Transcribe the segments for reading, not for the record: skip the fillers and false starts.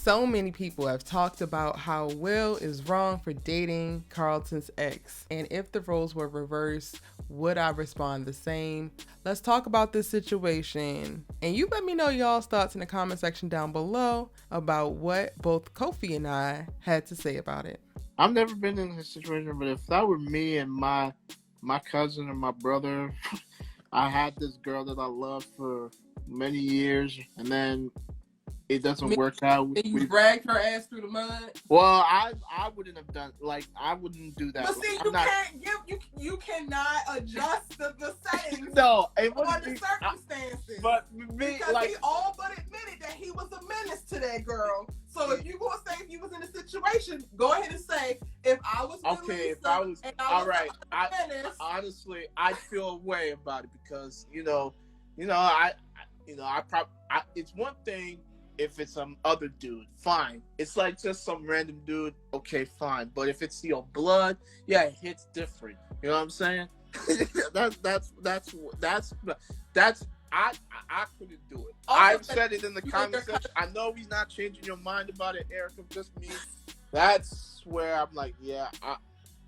So many people have talked about how Will is wrong for dating Carlton's ex, and if the roles were reversed, would I respond the same? Let's talk about this situation, and you let me know y'all's thoughts in the comment section down below about what both Kofi and I had to say about it. I've never been in this situation, but if that were me and my cousin or my brother, I had this girl that I loved for many years, and then it doesn't work out. You dragged her ass through the mud. Well, I wouldn't have done I wouldn't do that. But see, you cannot adjust the settings. No, it or wouldn't the be, circumstances. but me, because he all but admitted that he was a menace to that girl. So if you gonna say if you was in a situation, go ahead and say if I was with okay. Lisa If I was and all right, menace, honestly, I'd feel a way about it because it's one thing. If it's some other dude, fine. It's like just some random dude, okay, fine. But if it's your blood, yeah, it hits different. You know what I'm saying? I couldn't do it. I've said it in the comment section. I know he's not changing your mind about it, Erica. Just me. That's where I'm like, yeah,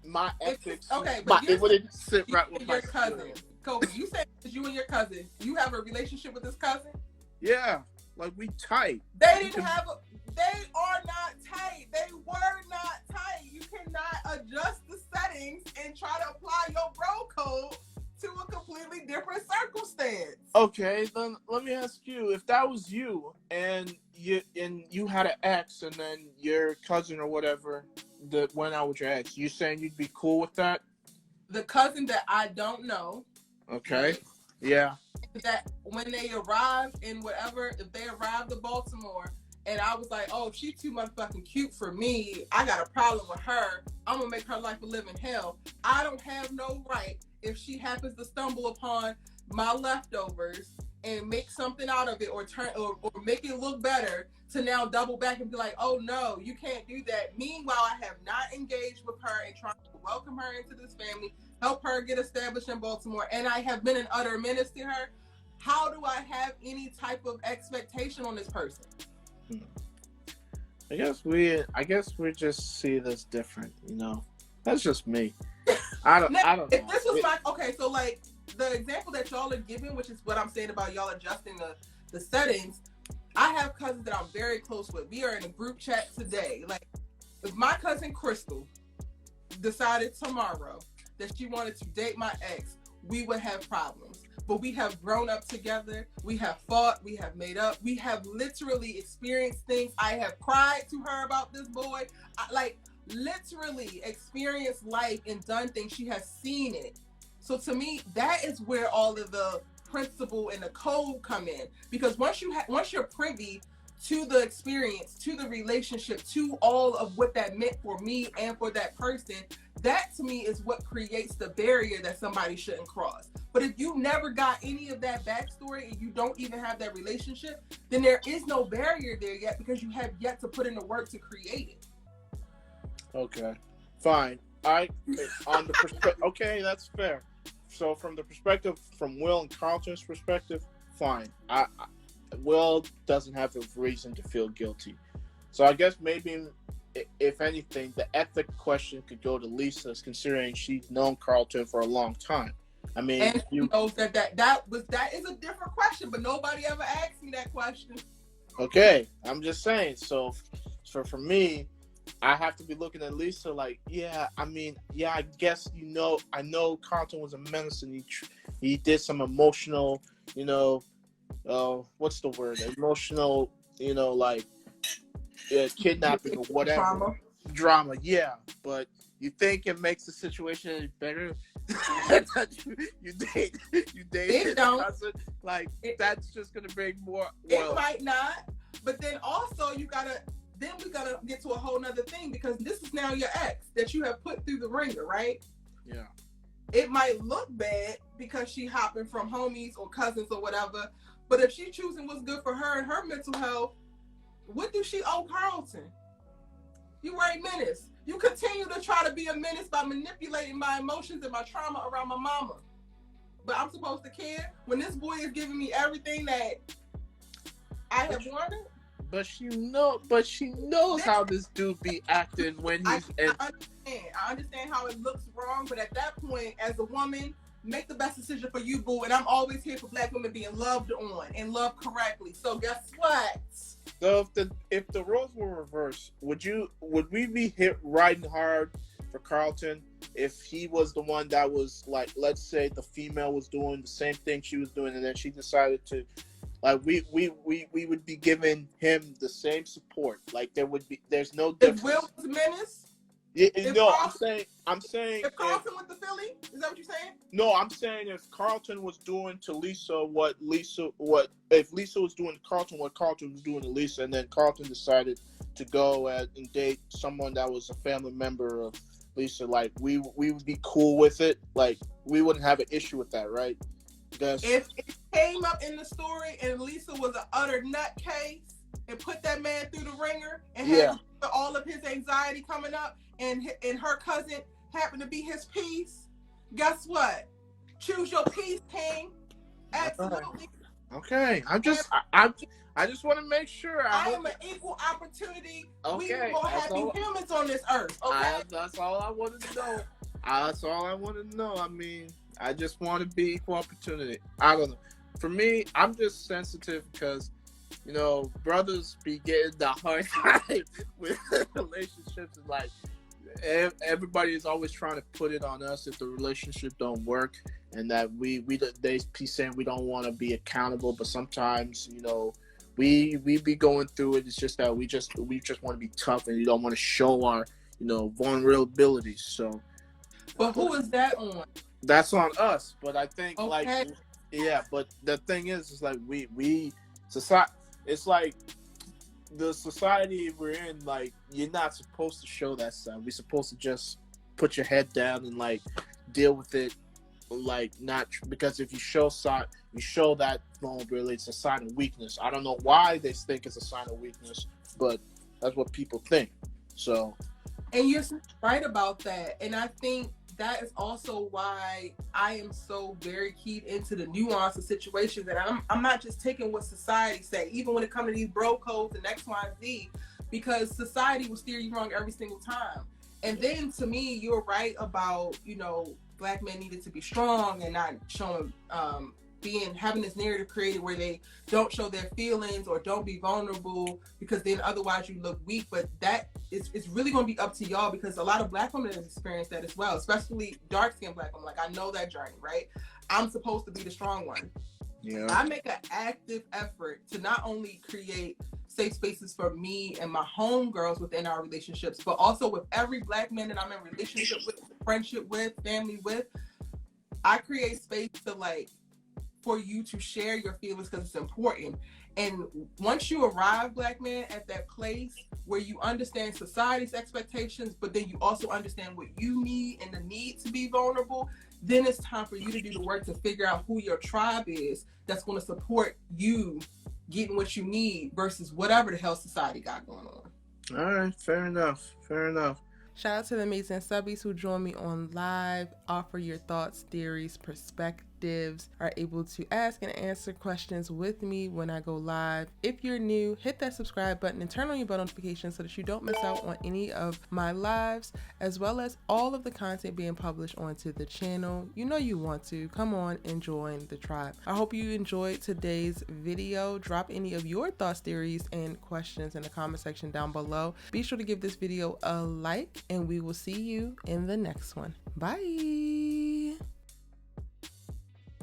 my ethics. Okay, but it wouldn't sit right with my cousin. Kobe, you said it's you and your cousin. You have a relationship with this cousin? Yeah. Like, we tight. They are not tight. They were not tight. You cannot adjust the settings and try to apply your bro code to a completely different circumstance. Okay, then let me ask you, if that was you and you had an ex and then your cousin or whatever that went out with your ex, you saying you'd be cool with that? The cousin that I don't know. Okay. Yeah. That when they arrived in whatever, if they arrived in Baltimore and I was like, oh, if she's too motherfucking cute for me, I got a problem with her, I'm gonna make her life a living hell. I don't have no right if she happens to stumble upon my leftovers and make something out of it or make it look better to now double back and be like, oh no, you can't do that. Meanwhile, I have not engaged with her and trying to welcome her into this family, help her get established in Baltimore, and I have been an utter menace to her. How do I have any type of expectation on this person? I guess we just see this different, you know. That's just me. I don't know. If this was so like the example that y'all are giving, which is what I'm saying about y'all adjusting the settings, I have cousins that I'm very close with. We are in a group chat today. Like, if my cousin Crystal decided tomorrow that she wanted to date my ex, we would have problems. But we have grown up together. We have fought. We have made up. We have literally experienced things. I have cried to her about this boy. Literally experienced life and done things. She has seen it. So to me, that is where all of the principle and the code come in. Because once you're privy to the experience, to the relationship, to all of what that meant for me and for that person, that to me is what creates the barrier that somebody shouldn't cross. But if you never got any of that backstory and you don't even have that relationship, then there is no barrier there yet because you have yet to put in the work to create it. Okay, fine. Okay, that's fair. So from the perspective, from Will and Carlton's perspective, fine. Will doesn't have a reason to feel guilty. So I guess maybe, if anything, the ethic question could go to Lisa's, considering she's known Carlton for a long time. I mean, and she knows that is a different question, but nobody ever asked me that question. Okay, I'm just saying. So for me, I have to be looking at Lisa like, I guess I know Carlton was a menace and he did some emotional, what's the word? Emotional, kidnapping or whatever. Drama, yeah. But you think it makes the situation any better? you date his cousin? That's just gonna bring more. It might not, but then also we gotta get to a whole nother thing, because this is now your ex that you have put through the ringer, right? Yeah. It might look bad because she hopping from homies or cousins or whatever, but if she choosing what's good for her and her mental health, what do she owe Carlton? You were a menace. You continue to try to be a menace by manipulating my emotions and my trauma around my mama. But I'm supposed to care when this boy is giving me everything that I have wanted? But she knows how this dude be acting when he's. I understand how it looks wrong, but at that point, as a woman, make the best decision for you, boo. And I'm always here for Black women being loved on and loved correctly. So guess what? So if the roles were reversed, would we be riding hard for Carlton if he was the one that was like, let's say the female was doing the same thing she was doing, and then she decided to, like, we would be giving him the same support. Like there's no difference. If Will was menace. Yeah, no, I'm saying if Carlton went to Philly, is that what you're saying? No, I'm saying if Carlton was doing to Lisa if Lisa was doing to Carlton what Carlton was doing to Lisa, and then Carlton decided to go and date someone that was a family member of Lisa, like we would be cool with it. Like we wouldn't have an issue with that, right? Because if it came up in the story and Lisa was an utter nutcase and put that man through the ringer and had all of his anxiety coming up, and her cousin happened to be his piece, guess what? Choose your piece, King. Absolutely. Okay. I just want to make sure. I am an equal opportunity. We are more happy humans on this earth. Okay. That's all I wanted to know. That's all I wanted to know. I mean, I just want to be equal opportunity. I don't know. For me, I'm just sensitive because, you know, brothers be getting the hard time with relationships, and like everybody is always trying to put it on us if the relationship don't work, and that they be saying we don't want to be accountable, but sometimes, you know, we be going through it. It's just that we just want to be tough, and you don't want to show our, you know, vulnerabilities. So, but who is that on? That's on us. But I think but the thing is like we society. It's like the society we're in, like, you're not supposed to show that side. We're supposed to just put your head down and like deal with it, like not because if you show that vulnerability, it's a sign of weakness. I don't know why they think it's a sign of weakness, but that's what people think. So, and you're right about that, and I think that is also why I am so very keyed into the nuance of situations, that I'm not just taking what society say, even when it comes to these bro codes and X, Y, and Z, because society will steer you wrong every single time. And then to me, you're right about, you know, Black men needed to be strong and not showing, having this narrative created where they don't show their feelings or don't be vulnerable, because then otherwise you look weak. But that it's really going to be up to y'all, because a lot of Black women have experienced that as well, especially dark-skinned Black women. Like, I know that journey, right? I'm supposed to be the strong one. Yeah. I make an active effort to not only create safe spaces for me and my homegirls within our relationships, but also with every Black man that I'm in relationship with, friendship with, family with. I create space to, like, for you to share your feelings, because it's important. And once you arrive, Black man, at that place where you understand society's expectations, but then you also understand what you need and the need to be vulnerable, then it's time for you to do the work to figure out who your tribe is that's going to support you getting what you need versus whatever the hell society got going on. All right, fair enough. Shout out to the amazing subbies who join me on live, offer your thoughts, theories, perspectives, are able to ask and answer questions with me when I go live. If you're new, hit that subscribe button and turn on your bell notifications so that you don't miss out on any of my lives, as well as all of the content being published onto the channel. You know you want to. Come on and join the tribe. I hope you enjoyed today's video. Drop any of your thoughts, theories, and questions in the comment section down below. Be sure to give this video a like, and we will see you in the next one. Bye.